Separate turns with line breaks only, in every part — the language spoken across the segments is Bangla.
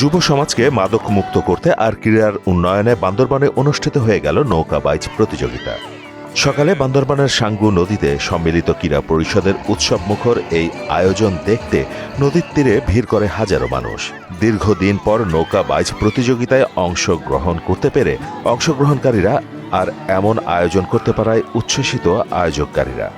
যুব সমাজকে মাদক মুক্ত করতে আর ক্রীড়ার উন্নয়নে বান্দরবানে অনুষ্ঠিত হয়ে গেল নৌকা বাইচ প্রতিযোগিতা। সকালে বান্দরবানের সাঙ্গু নদীতে সম্মিলিত ক্রীড়া পরিষদের উৎসবমুখর এই আয়োজন দেখতে নদীর তীরে ভিড় করে হাজারো মানুষ। দীর্ঘদিন পর নৌকা বাইচ প্রতিযোগিতায় অংশগ্রহণ করতে পেরে অংশগ্রহণকারীরা আর এমন আয়োজন করতে পারায় উচ্ছ্বসিত আয়োজককারীরা।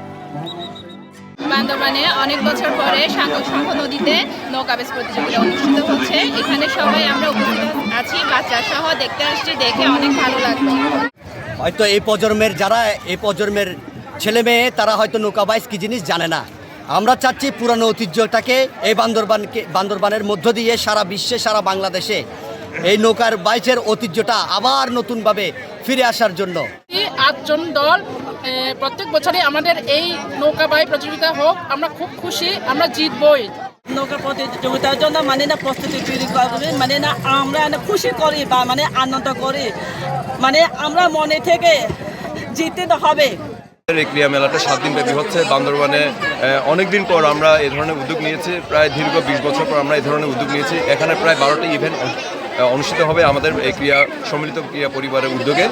বান্দরবানে অনেক বছর পরে সাঙ্গু নদীতে নৌকা বাইচ প্রতিযোগিতা অনুষ্ঠিত হচ্ছে। এখানে সবাই আমরা উপস্থিত আছি, বাচ্চা সহ দেখতে আসছি, দেখে অনেক ভালো লাগলো।
হয়তো এই প্রজন্মের ছেলে মেয়ে তারা হয়তো নৌকা বাইচ কি জিনিস জানে না। আমরা চাচ্ছি পুরানো ঐতিহ্যটাকে এই বান্দরবানের মধ্য দিয়ে সারা বিশ্বে, সারা বাংলাদেশে এই নৌকার বাইচের ঐতিহ্যটা আবার নতুনভাবে ফিরে আসার জন্য
8জন দল প্রত্যেক বছরই আমাদের এই নৌকা বাইচ প্রতিযোগিতা হোক, আমরা খুব খুশি, আমরা জিতবই।
নৌকা প্রতিযোগিতার জন্য প্রস্তুতি তৈরি করবে, আমরা খুশি করি বা আনন্দ করি, আমরা মনে থেকে জিততে হবে।
এই ক্রীড়া মেলাটা 7 দিন ব্যাপী হচ্ছে বান্দরবানে। অনেকদিন পর আমরা এই ধরনের উদ্যোগ নিয়েছি, প্রায় দীর্ঘ 20 বছর পর আমরা এই ধরনের উদ্যোগ নিয়েছি। এখানে প্রায় 12টি ইভেন্ট অনুষ্ঠিত হবে আমাদের এই সম্মিলিত ক্রীড়া পরিবারের উদ্যোগে।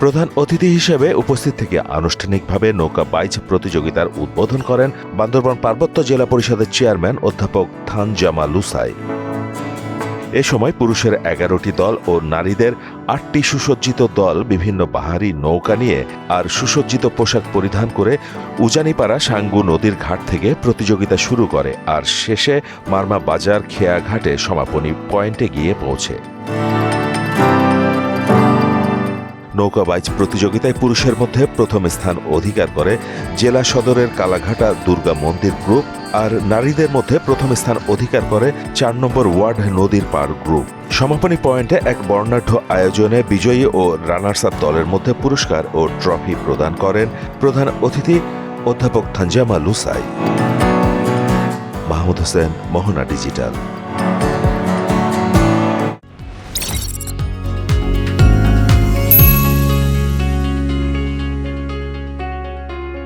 প্রধান অতিথি হিসেবে উপস্থিত থেকে আনুষ্ঠানিকভাবে নৌকা বাইচ প্রতিযোগিতার উদ্বোধন করেন বান্দরবান পার্বত্য জেলা পরিষদের চেয়ারম্যান অধ্যাপক থানজামা লুসাই। এ সময় পুরুষের 11টি দল ও নারীদের 8টি সুসজ্জিত দল বিভিন্ন বাহারি নৌকা নিয়ে আর সুসজ্জিত পোশাক পরিধান করে উজানিপাড়া সাঙ্গু নদীর ঘাট থেকে প্রতিযোগিতা শুরু করে আর শেষে মারমা বাজার খেয়া ঘাটে সমাপনী পয়েন্টে গিয়ে পৌঁছে। নৌকা বাইচ প্রতিযোগিতায় পুরুষের মধ্যে প্রথম স্থান অধিকার করে জেলা সদরের কালাঘাটা দুর্গা মন্দির গ্রুপ, আর নারীদের মধ্যে প্রথম স্থান অধিকার করে 4 নম্বর ওয়ার্ড নদীর পার গ্রুপ। সমাপনী পয়েন্টে এক বর্ণাঢ্য আয়োজনে বিজয়ী ও রানার্স আপ দলের মধ্যে পুরস্কার ও ট্রফি প্রদান করেন প্রধান অতিথি অধ্যাপক থানজামা লুসাই। মাহমুদ হোসেন, মোহনা ডিজিটাল।